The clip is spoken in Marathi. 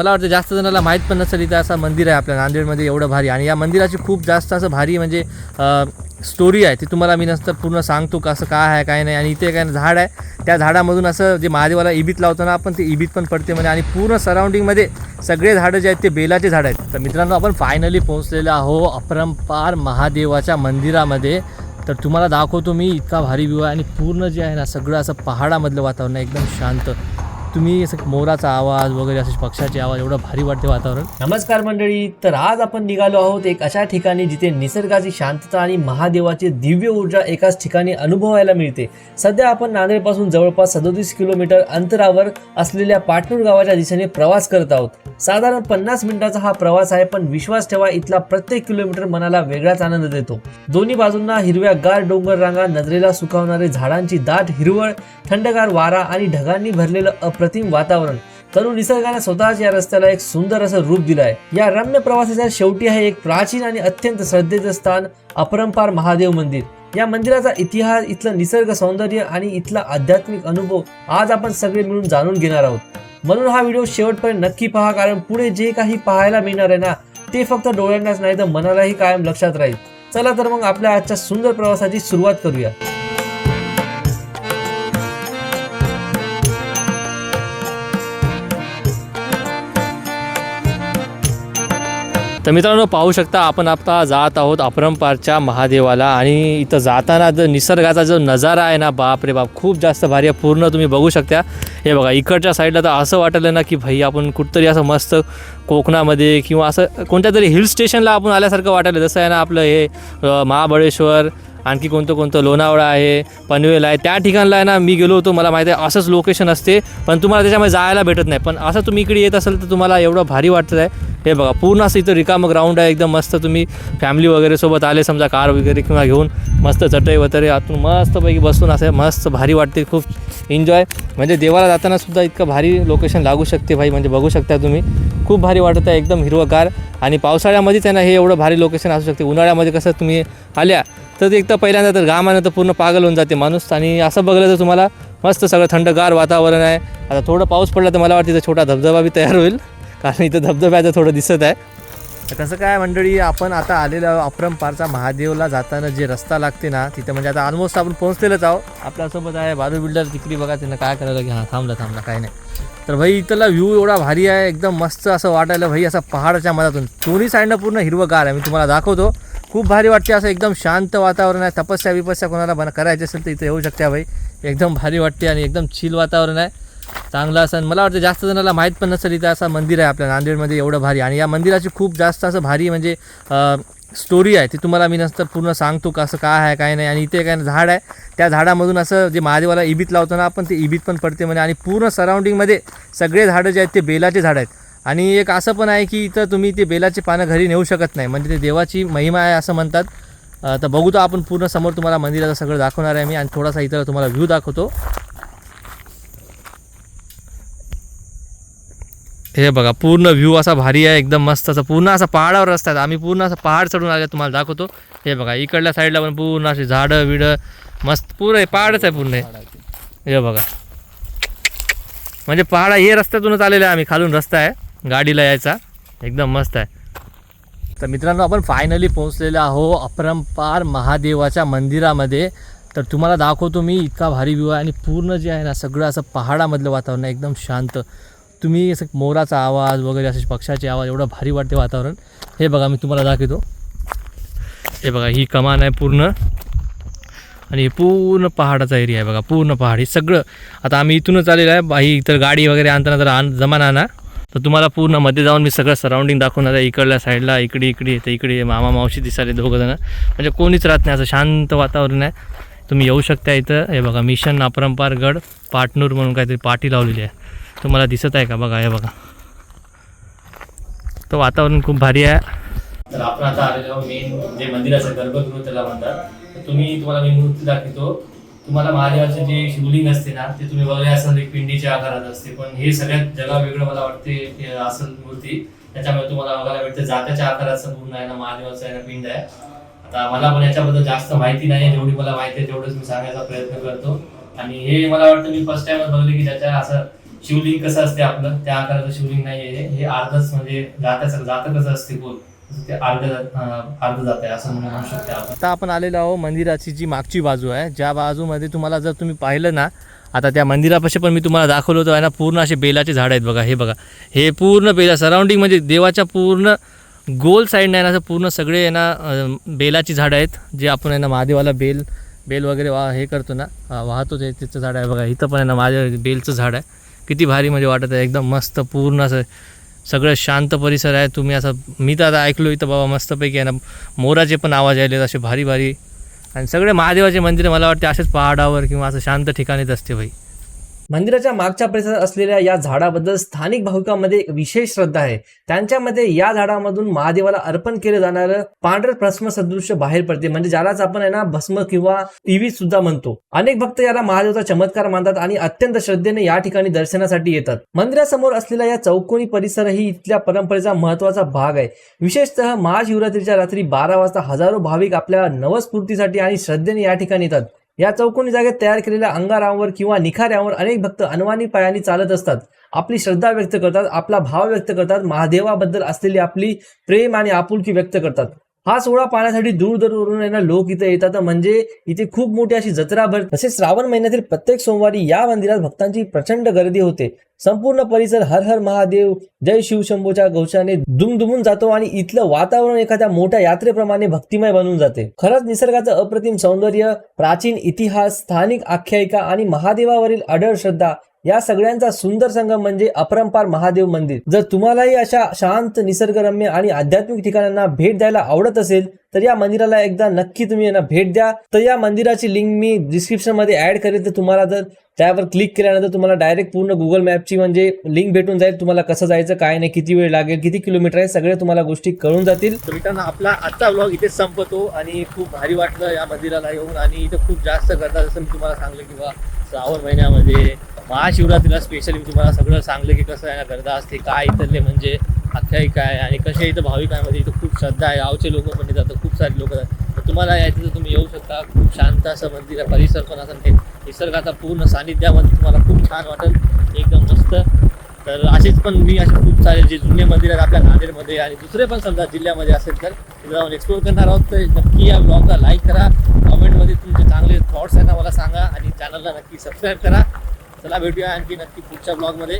मला वाटतं जास्त जणांना माहीत पण नसेल इथं असं मंदिर आहे आपल्या नांदेडमध्ये एवढं भारी. आणि या मंदिराची खूप जास्त असं भारी म्हणजे स्टोरी आहे ती तुम्हाला मी नंतर पूर्ण सांगतो कसं काय आहे काय नाही. आणि इथे काय झाड आहे, त्या झाडामधून असं जे महादेवाला इबीत लावतो ना आपण, ते इबीत पण पडते म्हणजे. आणि पूर्ण सराउंडिंगमध्ये सगळे झाडं जे आहेत ते बेलाचे झाडं आहेत. तर मित्रांनो आपण फायनली पोहोचलेलो आहो अपरंपार महादेवाच्या मंदिरामध्ये. तर तुम्हाला दाखवतो मी, इतका भारी व्ह्यू आहे आणि पूर्ण जे आहे ना सगळं असं पहाडामधलं वातावरण आहे, एकदम शांत. तुम्ही असं मोराचा आवाज वगैरे असे पक्ष्याचे आवाज, एवढं भारी वाटते वातावरण. नमस्कार मंडळी, तर आज आपण निघालो आहोत एक अशा ठिकाणी जिथे निसर्गाची शांतता आणि महादेवाची दिव्य ऊर्जा एकाच ठिकाणी अनुभवायला मिळते. सध्या आपण नांदेडपासून जवळपास 37 किलोमीटर अंतरावर असलेल्या पाटणूर गावाच्या दिशेने प्रवास करत आहोत. साधारण 50 मिनिटाचा हा प्रवास आहे, पण विश्वास ठेवा इथला प्रत्येक किलोमीटर मनाला वेगळाच आनंद देतो. दोन्ही बाजूंना हिरव्यागार डोंगर रांगा, नजरेला सुखावणारे झाडांची दाट हिरवळ, थंडगार वारा आणि ढगांनी भरलेलं अप्रतिम वातावरण. तनु निसर्गाने स्वतःच या रस्त्याला एक सुंदर असं रूप दिलं आहे. या रम्य प्रवासाच्या शेवटी आहे एक प्राचीन आणि अत्यंत श्रद्धेचं स्थान, अपरंपार महादेव मंदिर. या मंदिराचा इतिहास, इथलं निसर्ग सौंदर्य आणि इथला आध्यात्मिक अनुभव आज आपण सगळे मिळून जाणून घेणार आहोत. म्हणून हा व्हिडिओ शेवटपर्यंत नक्की पहा, कारण पुढे जे काही पाहायला मिळणार आहे ना, ते फक्त डोळ्यांनाच नाही तर मनालाही कायम लक्षात राहील. चला तर मग आपल्या आजच्या सुंदर प्रवासाची सुरुवात करूया. तर मित्रांनो पाहू शकता, आपण आता जात आहोत अपरंपारच्या महादेवाला. आणि इथं जाताना जर निसर्गाचा जो नजारा आहे ना, बाप रे बाप, खूप जास्त भारी आहे. पूर्ण तुम्ही बघू शकता. हे बघा इकडच्या साईडला तर असं वाटलं ना की भाई आपण कुठंतरी असं मस्त कोकणामध्ये किंवा असं कोणत्या तरी हिल स्टेशनला आपण आल्यासारखं वाटलं. जसं आहे ना आपलं हे महाबळेश्वर, आणखी कोणतं लोणावळा आहे, पनवेल आहे, त्या ठिकाणला आहे ना मी गेलो होतो. मला माहिती आहे असंच लोकेशन असते, पण तुम्हाला त्याच्यामध्ये जायला भेटत नाही. पण असं तुम्ही इकडे येत असेल तर तुम्हाला एवढं भारी वाटतं आहे. हे बघा पूर्ण असं इथं रिकामं ग्राउंड आहे, एकदम मस्त. तुम्ही फॅमिली वगैरे सोबत आले समजा, कार वगैरे किंवा घेऊन मस्त चटई वगैरे आतून मस्तपैकी बसून असं मस्त भारी वाटते, खूप एन्जॉय. म्हणजे देवाला जाताना सुद्धा इतकं भारी लोकेशन लागू शकते भाई, म्हणजे बघू शकता तुम्ही, खूप भारी वाटत आहे, एकदम हिरवगार. आणि पावसाळ्यामध्येच आहे ना हे एवढं भारी लोकेशन असू शकते. उन्हाळ्यामध्ये कसं तुम्ही आल्या तर एक तर पहिल्यांदा तर घामानं तर पूर्ण पागल होऊन जाते माणूस. आणि असं बघलं तर तुम्हाला मस्त सगळं थंडगार वातावरण आहे. आता थोडं पाऊस पडला तर मला वाटतं इथं छोटा धबधबा बी तयार होईल, कारण इथं धबधब्याचं थोडं दिसत आहे. कसं काय मंडळी, आपण आता आलेलो अपरंपारचा महादेवला जाताना जे रस्ता लागते ना तिथं, म्हणजे आता ऑलमोस्ट आपण पोहोचलेलंच आहोत. आपल्यासोबत आहे बाजू बिल्डर, तिकडे बघा त्यांना काय करायला की हां थांबला काय नाही. तर भाई इथला व्ह्यू एवढा भारी आहे, एकदम मस्त असं वाटायला भाई, असं पहाडाच्या मधातून दोन्ही साईडनं पूर्ण हिरवंगार आहे. मी तुम्हाला दाखवतो, खूप भारी वाटते. असं एकदम शांत वातावरण आहे. तपस्या विपस्या कोणाला करायची असेल तर इथं येऊ शकते भाई, एकदम भारी वाटते आणि एकदम चिल वातावरण आहे, चांगलं असं. मला वाटतं जास्त जणांना माहीत पण नसेल इथं असं मंदिर आहे आपल्या नांदेडमध्ये एवढं भारी. आणि या मंदिराची खूप जास्त असं भारी म्हणजे स्टोरी आहे ती तुम्हाला मी नंतर पूर्ण सांगतो कसं काय आहे काय नाही. आणि इथे काय झाड आहे, त्या झाडामधून असं जे महादेवाला इबीत लावतो ना आपण, ते इबीत पण पडते म्हणजे. आणि पूर्ण सराउंडिंगमध्ये सगळे झाडं जे आहेत ते बेलाचे झाडं आहेत. आणि एक असं पण आहे की इथं तुम्ही ते बेलाचे पानं घरी नेऊ शकत नाही, म्हणजे ते देवाची महिमा आहे असं म्हणतात. तर बघू तर आपण पूर्ण समोर तुम्हाला मंदिराचं सगळं दाखवणार आहे मी. आणि थोडासा इथं तुम्हाला व्ह्यू दाखवतो. हे बघा पूर्ण व्ह्यू असा भारी आहे, एकदम मस्त. असं पूर्ण असा पहाडावर रस्ता आहे. आम्ही पूर्ण असं पहाड चढून आले, तुम्हाला दाखवतो. हे बघा इकडल्या साईडला पण पूर्ण असे झाडं विडं मस्त, पूर्ण पहाडच आहे पूर्ण. हे बघा म्हणजे पहाड हे रस्त्यातूनच आलेलं आहे आम्ही, खालून रस्ता आहे गाडीला यायचा, एकदम मस्त आहे. तर मित्रांनो आपण फायनली पोहोचलेलो आहो अपरंपार महादेवाच्या मंदिरामध्ये. तर तुम्हाला दाखवतो मी, इतका भारी व्ह्यू आहे आणि पूर्ण जे आहे ना सगळं असं पहाडामधलं वातावरण आहे, एकदम शांत. तुम्ही असं मोराचा आवाज वगैरे असे पक्ष्याचे आवाज, एवढं भारी वाटते वातावरण. हे बघा मी तुम्हाला दाखवतो. हे बघा ही कमान आहे पूर्ण, आणि पूर्ण पहाडाचा एरिया आहे बघा, पूर्ण पहाड हे सगळं. आता आम्ही इथूनच आलेलं आहे बाई, तर गाडी वगैरे आणताना जर जमाना ना, तर तुम्हाला पूर्ण मध्ये जाऊन मी सगळं सराउंडिंग दाखवणार आहे. इकडल्या साईडला इकडे तर इकडे मामा मावशी दिसाले दोघंजणं, म्हणजे कोणीच राहत नाही, असं शांत वातावरण आहे. तुम्ही येऊ शकता इथं. हे बघा मिशन अपरंपार गड पाटणूर म्हणून काहीतरी पाटी लावलेली आहे, तुम्हाला दिसत आहे का बघा. हे बघा तर वातावरण खूप भारी आहे. तर आपण आता आलेलो मेन जे मंदिराचं गर्भगृह त्याला म्हणतात. तर तुम्हाला मी मूर्ती दाखवतो. तुम्हाला महादेवाचे जे शिवलिंग असते ना ते तुम्ही बघले असाल, एक पिंडीच्या आकारात असते, पण हे सगळ्यात जगावेगळं मला वाटते असेल मूर्ती. त्याच्यामुळे तुम्हाला बघायला भेटतं जात्याच्या आकाराचं पूर्ण आहे ना महादेवाचं आहे ना पिंड आहे. आता मला पण याच्याबद्दल जास्त माहिती नाही, जेवढी मला माहिती आहे तेवढंच मी सांगायचा प्रयत्न करतो. आणि हे मला वाटतं मी फर्स्ट टाइमच बघले की ज्याच्या असं शिवलिंग कसं असते आपलं त्या आकाराचं शिवलिंग नाही आहे हे अर्धच म्हणजे जातं कसं असते गोल ते अर्ध जात आहे असं म्हणू शकते आपण. आता आपण आलेलो आहोत मंदिराची जी मागची बाजू आहे ज्या बाजूमध्ये तुम्हाला जर तुम्ही पाहिलं ना आता त्या मंदिरापाशी पण मी तुम्हाला दाखवलं होतं आहे ना पूर्ण असे बेलाचे झाड आहेत बघा. हे पूर्ण बेला सराउंडिंग म्हणजे देवाच्या पूर्ण गोल साईडने आहे ना असं पूर्ण सगळे आहे ना बेलाची झाडं आहेत जे आपण आहे ना महादेवाला बेल वगैरे हे करतो ना वाहतो ते तिचं झाड आहे बघा. इथं पण आहे ना माझ्या बेलचं झाड आहे. किती भारी म्हणजे वाटत आहे एकदम मस्त पूर्ण असं सगळं शांत परिसर आहे. तुम्ही असं मी तर आता ऐकलो इथं बाबा मस्तपैकी आहे ना मोराचे पण आवाज आले असे भारी भारी आणि सगळे महादेवाचे मंदिर मला वाटते असेच पहाडावर किंवा असं शांत ठिकाणीच असते भाई. मंदिराच्या मागच्या परिसरात असलेल्या या झाडाबद्दल स्थानिक भाविकांमध्ये एक विशेष श्रद्धा आहे. त्यांच्यामध्ये या झाडामधून महादेवाला अर्पण केलं जाणारं पांढरं भस्म सदृश्य बाहेर पडते म्हणजे ज्यालाच आपण आहे ना भस्म किंवा टीव्ही सुद्धा म्हणतो. अनेक भक्त याला महादेवाचा चमत्कार मानतात आणि अत्यंत श्रद्धेने या ठिकाणी दर्शनासाठी येतात. मंदिरासमोर असलेला या चौकोनी परिसरही इथल्या परंपरेचा महत्वाचा भाग आहे. विशेषतः महाशिवरात्रीच्या रात्री 12 वाजता हजारो भाविक आपल्या नवस्फूर्तीसाठी आणि श्रद्धेने या ठिकाणी येतात. या चौकोनी जागेत तयार केलेल्या अंगारांवर किंवा निखाऱ्यावर अनेक भक्त अनवाणी पायांनी चालत असतात. आपली श्रद्धा व्यक्त करतात, आपला भाव व्यक्त करतात, महादेवाबद्दल असलेली आपली प्रेम आणि आपुलकी व्यक्त करतात. हा सोहळा पाहण्यासाठी दूरवरून लोक इथे येतात म्हणजे इथे खूप मोठी अशी जत्रा भरते. तसेच श्रावण महिन्यातील प्रत्येक सोमवारी या मंदिरात भक्तांची प्रचंड गर्दी होते. संपूर्ण परिसर हर हर महादेव जय शिवशंभूच्या घोषाने दुमदुमून जातो आणि इथलं वातावरण एखाद्या मोठ्या यात्रेप्रमाणे भक्तिमय बनून जाते. खरंच निसर्गाचं अप्रतिम सौंदर्य, प्राचीन इतिहास, स्थानिक आख्यायिका आणि महादेवावरील अढळ श्रद्धा या सगळ्यांचा सुंदर संगम म्हणजे अपरंपार महादेव मंदिर. जर तुम्हालाही अशा शांत निसर्गरम्य आणि आध्यात्मिक ठिकाणांना भेट द्यायला आवडत असेल तर या मंदिराला एकदा नक्की तुम्ही भेट द्या. तर या मंदिराची लिंक मी डिस्क्रिप्शन मध्ये ऍड करेल. तर तुम्हाला जर त्यावर क्लिक केल्यानंतर तुम्हाला डायरेक्ट पूर्ण गुगल मॅपची म्हणजे लिंक भेटून जाईल. तुम्हाला कसं जायचं, काय नाही, किती वेळ लागेल, किती किलोमीटर आहे, सगळे तुम्हाला गोष्टी कळून जातील. तर मित्रांनो आपला आजचा व्लॉग इथेच संपतो आणि खूप भारी वाटलं या मंदिराला येऊन आणि इथं खूप जास्त करतात जसं मी तुम्हाला सांगलं किंवा श्रावण महिन्यामध्ये महाशिवरात्रीला स्पेशली मी तुम्हाला सगळं सांगलं की कसं आहे ना गर्दा असते, काय इथले म्हणजे आख्यायिका आहे आणि कसे इथं भाविकांमध्ये इथं खूप श्रद्धा आहे. गावचे लोक पण येतात, खूप सारे लोक आहेत. तर तुम्हाला यायचं तर तुम्ही येऊ शकता. खूप शांत असं मंदिर आहे, परिसर पण असं निसर्गाचा पूर्ण सानिध्यामध्ये तुम्हाला खूप छान वाटेल एकदम मस्त. तर असेच पण मी असे खूप सारे जे जुने मंदिर आहेत आपल्या नांदेडमध्ये आणि दुसरे पण समजा जिल्ह्यामध्ये असेल तर तिथे जाऊन एक्सप्लोर करणार आहोत. तर नक्की या ब्लॉगला लाईक करा, कमेंटमध्ये तुमचे चांगले थॉट्स आहेत ना मला सांगा आणि चॅनलला नक्की सबस्क्राईब करा. चला भेटूया आणखी नक्की पुढच्या ब्लॉगमध्ये.